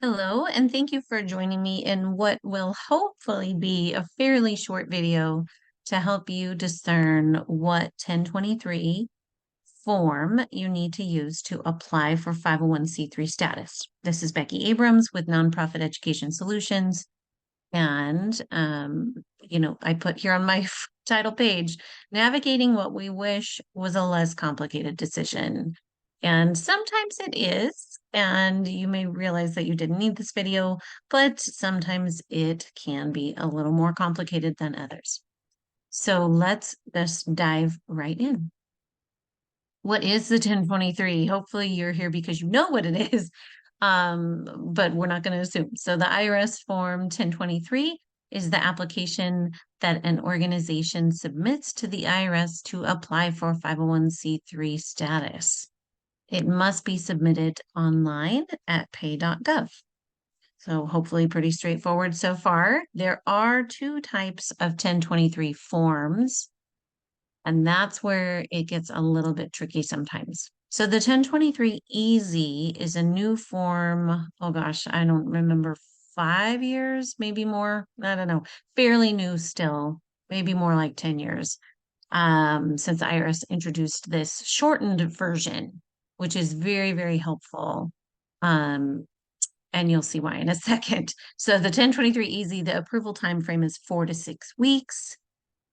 Hello, and thank you for joining me in what will hopefully be a fairly short video to help you discern what 1023 form you need to use to apply for 501(c)(3) status. This is Becky Abrams with Nonprofit Education Solutions. And, I put here on my title page, navigating what we wish was a less complicated decision. And sometimes it is, and you may realize that you didn't need this video, but sometimes it can be a little more complicated than others. So let's just dive right in. What is the 1023? Hopefully you're here because you know what it is, but we're not going to assume. So the IRS Form 1023 is the application that an organization submits to the IRS to apply for 501(c)(3) status. It must be submitted online at pay.gov. So hopefully pretty straightforward so far. There are two types of 1023 forms, and that's where it gets a little bit tricky sometimes. So the 1023 Easy is a new form. Oh gosh, I don't remember, 5 years, maybe more. I don't know. Fairly new still, maybe more like 10 years, since IRS introduced this shortened version, which is very, very helpful. Um, and you'll see why in a second. So the 1023 Easy, the approval time frame is 4 to 6 weeks.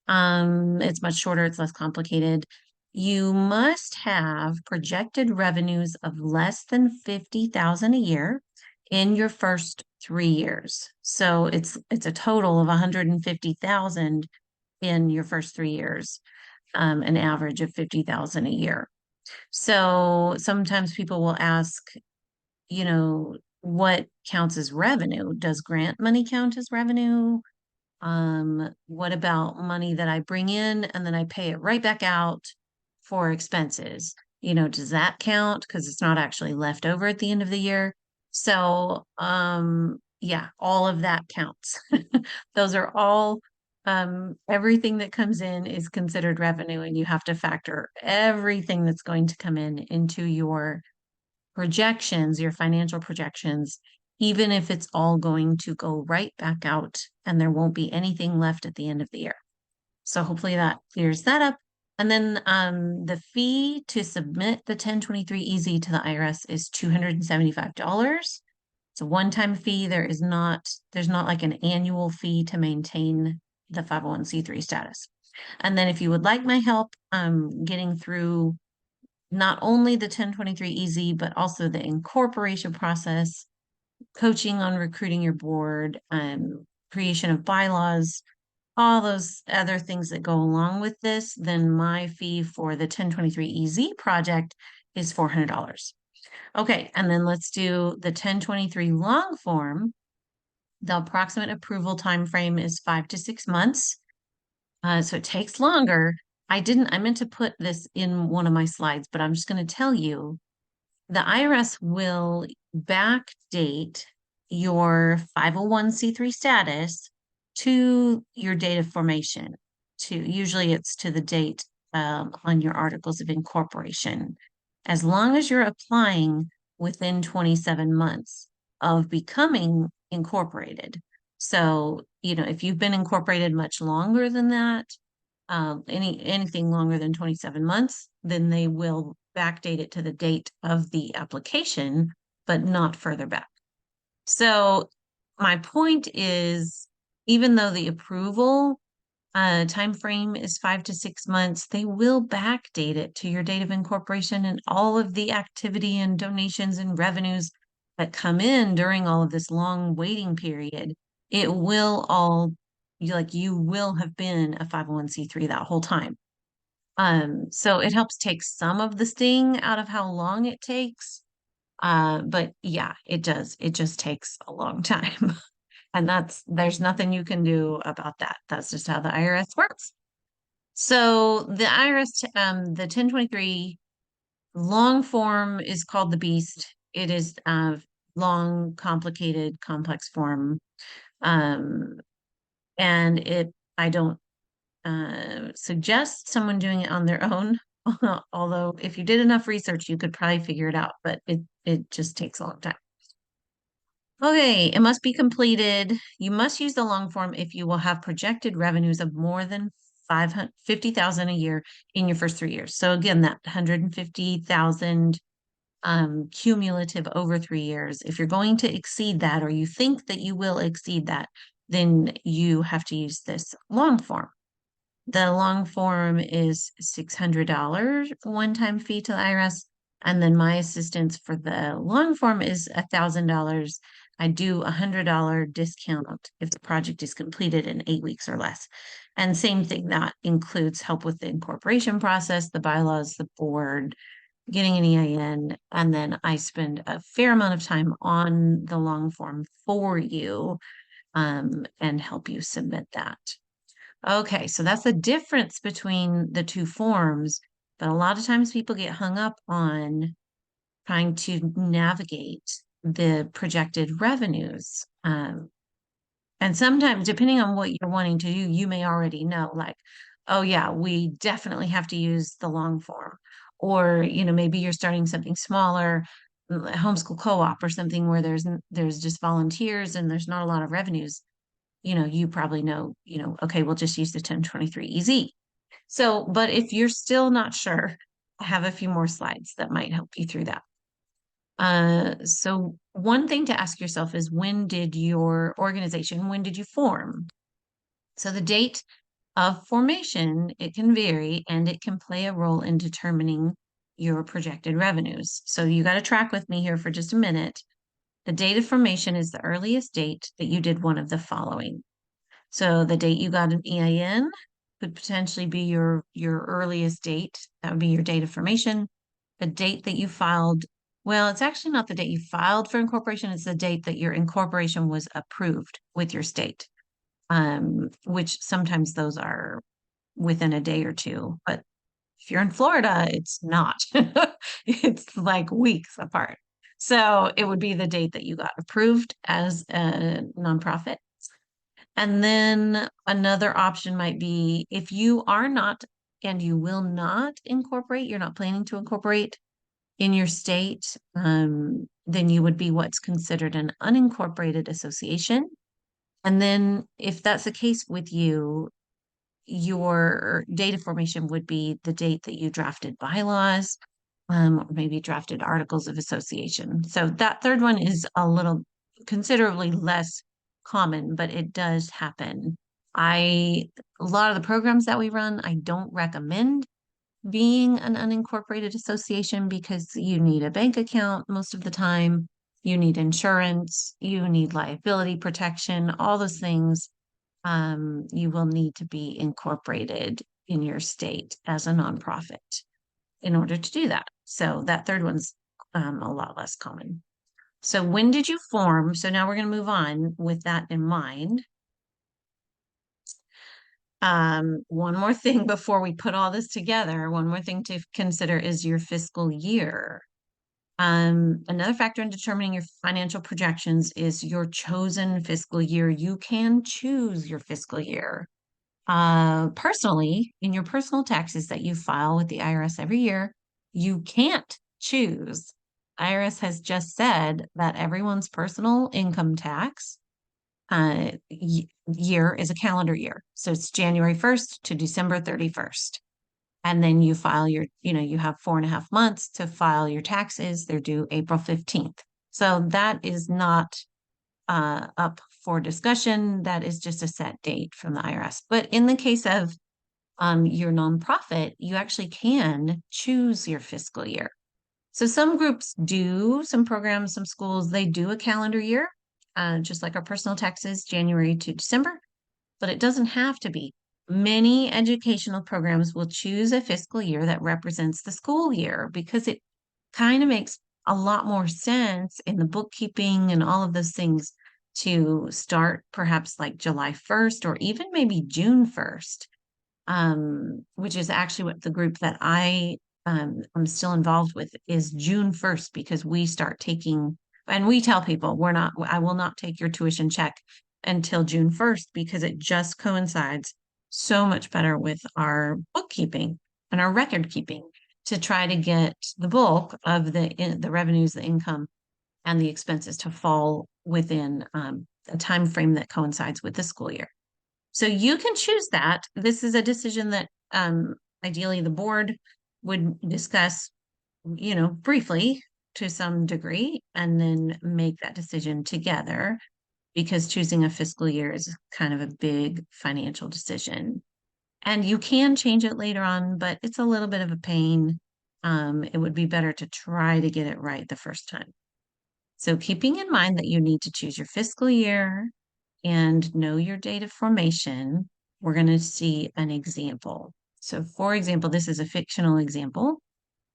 It's much shorter, it's less complicated. You must have projected revenues of less than 50,000 a year in your first 3 years. So it's a total of 150,000 in your first 3 years, an average of 50,000 a year. So sometimes people will ask, what counts as revenue? Does grant money count as revenue? What about money that I bring in and then I pay it right back out for expenses? Does that count? Because it's not actually left over at the end of the year. So, yeah, all of that counts. Those are all, everything that comes in is considered revenue, and you have to factor everything that's going to come in into your projections, your financial projections, even if it's all going to go right back out and there won't be anything left at the end of the year. So hopefully that clears that up. And then the fee to submit the 1023 Easy to the IRS is $275. It's a one-time fee. There's not like an annual fee to maintain the 501(c)(3) status. And then if you would like my help getting through not only the 1023 Easy, but also the incorporation process, coaching on recruiting your board, creation of bylaws, all those other things that go along with this, then my fee for the 1023 Easy project is $400. Okay, and then let's do the 1023 long form. The approximate approval time frame is 5 to 6 months. So it takes longer. I meant to put this in one of my slides, but I'm just going to tell you the IRS will backdate your 501(c)(3) status to your date of formation. Usually it's to the date on your articles of incorporation. As long as you're applying within 27 months of becoming incorporated. So, if you've been incorporated much longer than that, anything longer than 27 months, then they will backdate it to the date of the application, but not further back. So my point is, even though the approval time frame is 5 to 6 months, they will backdate it to your date of incorporation, and all of the activity and donations and revenues that come in during all of this long waiting period, it will all, you will have been a 501(c)(3) that whole time. So it helps take some of the sting out of how long it takes. But yeah, it does. It just takes a long time. And there's nothing you can do about that. That's just how the IRS works. So the IRS, the 1023 long form is called the Beast. It is long, complicated, complex form. And I don't suggest someone doing it on their own. Although if you did enough research, you could probably figure it out, but it just takes a long time. Okay, it must be completed. You must use the long form if you will have projected revenues of more than 550,000 a year in your first 3 years. So again, that 150,000 cumulative over 3 years. If you're going to exceed that, or you think that you will exceed that, then you have to use this long form. The long form is $600 one-time fee to the IRS. And then my assistance for the long form is $1,000. I do $100 discount if the project is completed in 8 weeks or less. And same thing, that includes help with the incorporation process, the bylaws, the board, getting an EIN, and then I spend a fair amount of time on the long form for you and help you submit that. Okay, so that's the difference between the two forms, but a lot of times people get hung up on trying to navigate the projected revenues. And sometimes, depending on what you're wanting to do, you may already know, like, oh yeah, we definitely have to use the long form. Or, maybe you're starting something smaller, homeschool co-op or something where there's just volunteers and there's not a lot of revenues. You probably know, okay, we'll just use the 1023 EZ. So, but if you're still not sure, I have a few more slides that might help you through that. So one thing to ask yourself is, when did when did you form? So the date of formation, it can vary and it can play a role in determining your projected revenues. So you got to track with me here for just a minute. The date of formation is the earliest date that you did one of the following. So the date you got an EIN could potentially be your earliest date. That would be your date of formation. The date that you filed, well, it's actually not the date you filed for incorporation, it's the date that your incorporation was approved with your state, which sometimes those are within a day or two. But if you're in Florida, it's not. It's like weeks apart. So it would be the date that you got approved as a nonprofit. And then another option might be, if you are not and you will not incorporate, you're not planning to incorporate in your state, then you would be what's considered an unincorporated association. And then if that's the case with you, your date of formation would be the date that you drafted bylaws, or maybe drafted articles of association. So that third one is considerably less common, but it does happen. A lot of the programs that we run, I don't recommend being an unincorporated association because you need a bank account most of the time. You need insurance, you need liability protection, all those things. You will need to be incorporated in your state as a nonprofit in order to do that. So that third one's a lot less common. So when did you form? So now we're going to move on with that in mind. One more thing before we put all this together, one more thing to consider is your fiscal year. Another factor in determining your financial projections is your chosen fiscal year. You can choose your fiscal year. Personally, in your personal taxes that you file with the IRS every year, you can't choose. IRS has just said that everyone's personal income tax year is a calendar year. So it's January 1st to December 31st. And then you file you have 4.5 months to file your taxes. They're due April 15th. So that is not up for discussion. That is just a set date from the IRS. But in the case of your nonprofit, you actually can choose your fiscal year. So some groups do, some programs, some schools, they do a calendar year, just like our personal taxes, January to December, but it doesn't have to be. Many educational programs will choose a fiscal year that represents the school year because it kind of makes a lot more sense in the bookkeeping and all of those things to start perhaps like July 1st or even maybe June 1st, which is actually what the group that I'm still involved with is June 1st, because we start taking, and we tell people I will not take your tuition check until June 1st because it just coincides so much better with our bookkeeping and our record keeping to try to get the bulk of the revenues, the income and the expenses to fall within a time frame that coincides with the school year. So you can choose that. This is a decision that ideally the board would discuss, briefly to some degree, and then make that decision together, because choosing a fiscal year is kind of a big financial decision. And you can change it later on, but it's a little bit of a pain. It would be better to try to get it right the first time. So keeping in mind that you need to choose your fiscal year and know your date of formation, we're going to see an example. So for example, this is a fictional example.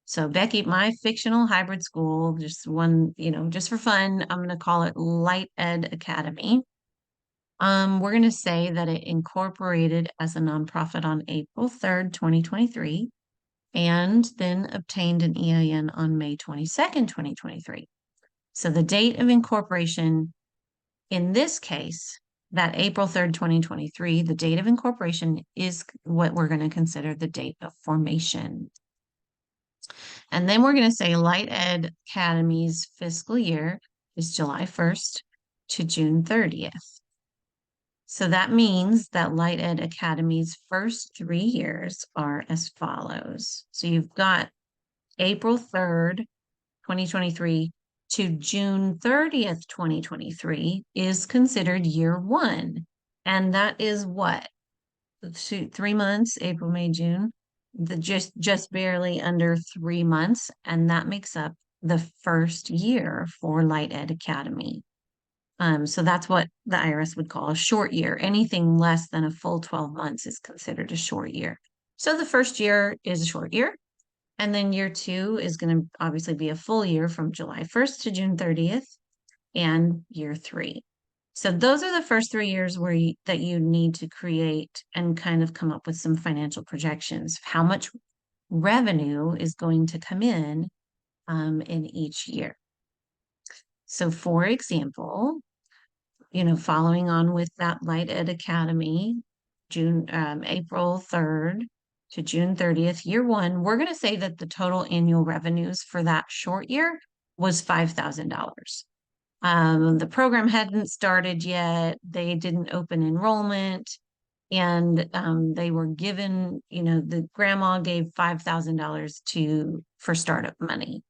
So Becky, my fictional hybrid school, just one, just for fun, I'm going to call it Light Ed Academy. We're going to say that it incorporated as a nonprofit on April 3rd, 2023, and then obtained an EIN on May 22nd, 2023. So the date of incorporation in this case, that April 3rd, 2023, the date of incorporation is what we're going to consider the date of formation. And then we're going to say Light Ed Academy's fiscal year is July 1st to June 30th. So that means that Light Ed Academy's first 3 years are as follows. So you've got April 3rd, 2023 to June 30th, 2023 is considered year one. And that is what? 3 months, April, May, June, just barely under 3 months. And that makes up the first year for Light Ed Academy. So that's what the IRS would call a short year. Anything less than a full 12 months is considered a short year. So the first year is a short year. And then year two is going to obviously be a full year from July 1st to June 30th, and year three. So those are the first 3 years that you need to create and kind of come up with some financial projections. How much revenue is going to come in each year. So for example, following on with that Light Ed Academy, April 3rd to June 30th, year one, we're going to say that the total annual revenues for that short year was $5,000. The program hadn't started yet. They didn't open enrollment, and they were given, the grandma gave $5,000 for startup money.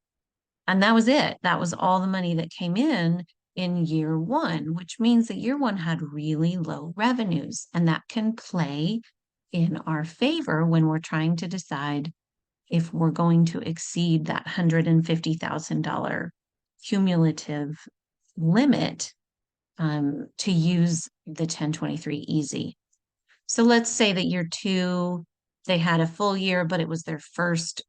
And that was it. That was all the money that came in year one, which means that year one had really low revenues. And that can play in our favor when we're trying to decide if we're going to exceed that $150,000 cumulative limit to use the 1023 easy. So let's say that year two, they had a full year, but it was their first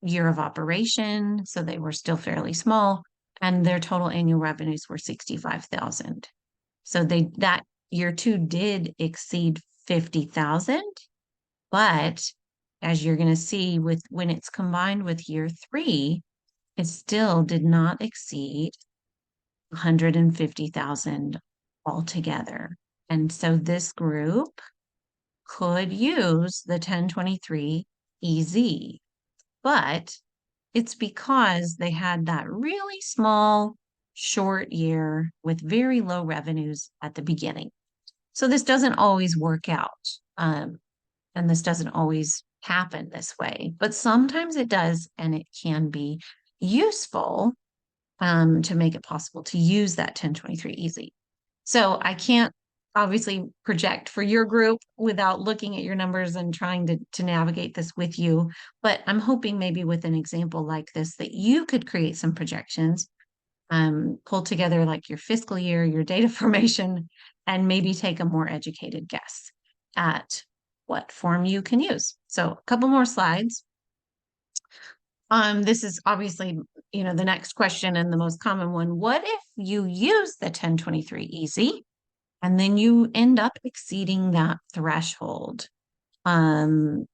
year of operation, so they were still fairly small, and their total annual revenues were 65,000. So that year two did exceed 50,000, but as you're going to see when it's combined with year three, it still did not exceed 150,000 altogether. And so this group could use the 1023 EZ, but it's because they had that really small, short year with very low revenues at the beginning. So this doesn't always work out. And this doesn't always happen this way, but sometimes it does, and it can be useful to make it possible to use that 1023 easy. So I can't obviously project for your group without looking at your numbers and trying to navigate this with you, but I'm hoping maybe with an example like this that you could create some projections, pull together like your fiscal year, your data formation, and maybe take a more educated guess at what form you can use. So a couple more slides. This is obviously, the next question and the most common one. What if you use the 1023 easy and then you end up exceeding that threshold? Maybe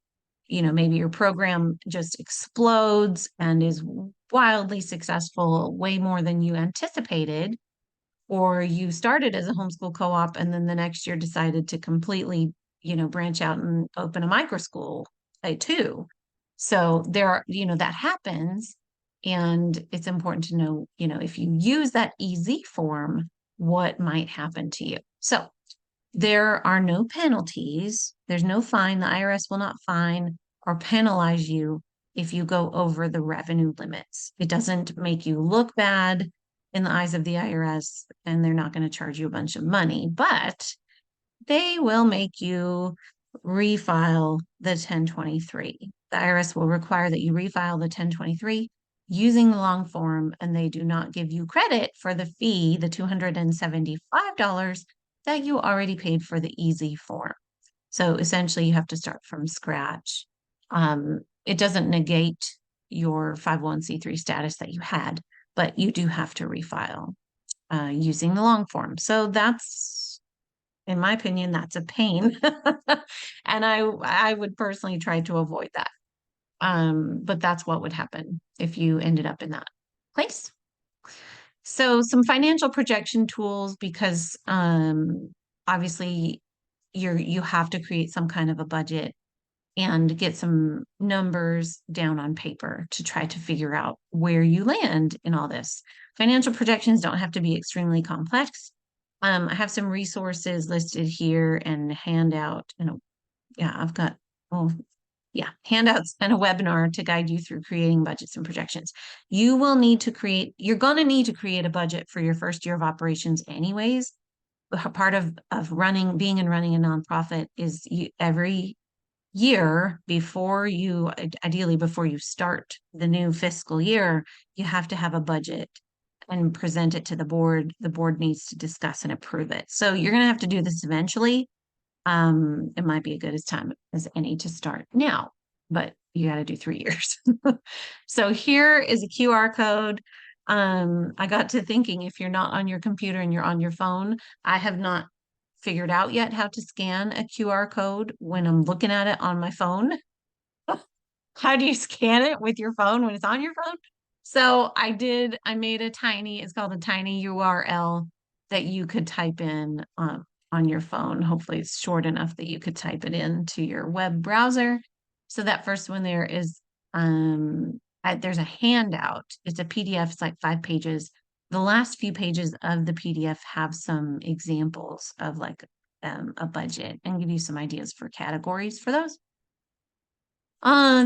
your program just explodes and is wildly successful, way more than you anticipated, or you started as a homeschool co-op and then the next year decided to completely, branch out and open a micro school too. So that happens. And it's important to know, if you use that easy form, what might happen to you. So there are no penalties. There's no fine. The IRS will not fine or penalize you if you go over the revenue limits. It doesn't make you look bad in the eyes of the IRS, and they're not going to charge you a bunch of money, but they will make you refile the 1023. The IRS will require that you refile the 1023 using the long form, and they do not give you credit for the fee, the $275 that you already paid for the easy form. So essentially, you have to start from scratch. It doesn't negate your 501c3 status that you had, but you do have to refile using the long form. So that's, in my opinion, that's a pain. And I would personally try to avoid that. But that's what would happen if you ended up in that place. So some financial projection tools, because obviously you have to create some kind of a budget and get some numbers down on paper to try to figure out where you land in all this. Financial projections don't have to be extremely complex. I have some resources listed here and handout, yeah, I've got, oh, yeah, handouts and a webinar to guide you through creating budgets and projections. You're going to need to create a budget for your first year of operations anyways. Part of being and running a nonprofit is every year ideally before you start the new fiscal year, you have to have a budget and present it to the board. The board needs to discuss and approve it. So you're going to have to do this eventually. It might be as good as time as any to start now, but you got to do 3 years. So here is a QR code. I got to thinking, if you're not on your computer and you're on your phone, I have not figured out yet how to scan a QR code when I'm looking at it on my phone. How do you scan it with your phone when it's on your phone? So I made it's called a tiny URL that you could type in on your phone. Hopefully it's short enough that you could type it into your web browser. So that first one there is, there's a handout. It's a PDF, it's like 5 pages. The last few pages of the PDF have some examples of like a budget and give you some ideas for categories for those.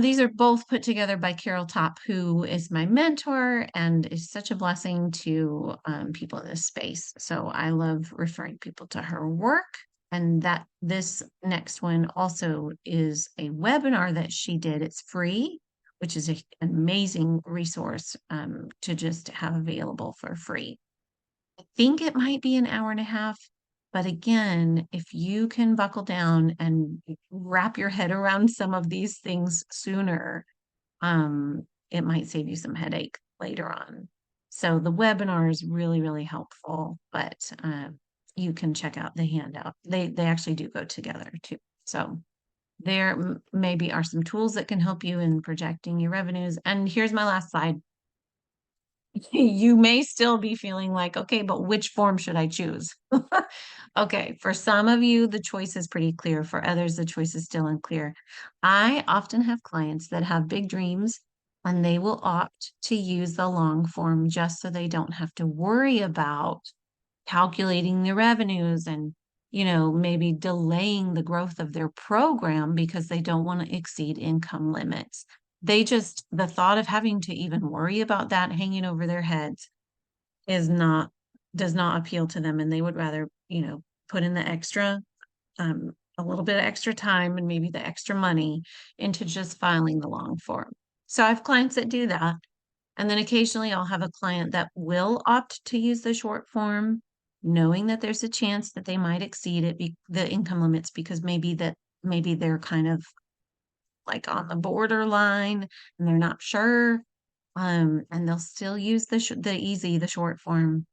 These are both put together by Carol Top, who is my mentor and is such a blessing to people in this space. So I love referring people to her work. And this next one also is a webinar that she did. It's free, which is an amazing resource to just have available for free. I think it might be an hour and a half. But again, if you can buckle down and wrap your head around some of these things sooner, it might save you some headache later on. So the webinar is really, really helpful, but you can check out the handout. They actually do go together too. So there maybe are some tools that can help you in projecting your revenues. And here's my last slide. You may still be feeling like, okay, but which form should I choose? Okay, for some of you, the choice is pretty clear. For others, the choice is still unclear. I often have clients that have big dreams and they will opt to use the long form just so they don't have to worry about calculating the revenues and, maybe delaying the growth of their program because they don't want to exceed income limits. The thought of having to even worry about that hanging over their heads does not appeal to them. And they would rather, put in the a little bit of extra time and maybe the extra money into just filing the long form. So I have clients that do that. And then occasionally I'll have a client that will opt to use the short form, knowing that there's a chance that they might exceed the income limits because maybe they're kind of like on the borderline and they're not sure. And they'll still use the short form.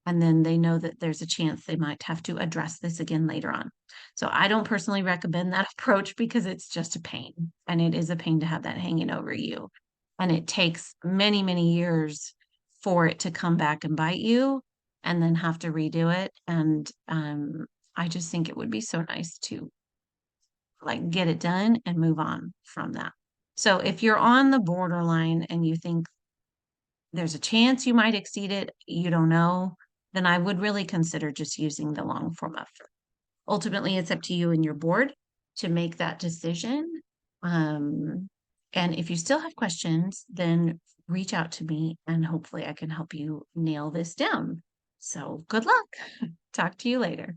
And then they know that there's a chance they might have to address this again later on. So I don't personally recommend that approach because it's just a pain. And it is a pain to have that hanging over you. And it takes many, many years for it to come back and bite you and then have to redo it. And I just think it would be so nice to like get it done and move on from that. So if you're on the borderline and you think there's a chance you might exceed it, you don't know, then I would really consider just using the long form of. Ultimately, it's up to you and your board to make that decision. Um, and if you still have questions, then reach out to me and hopefully I can help you nail this down. So good luck. Talk to you later.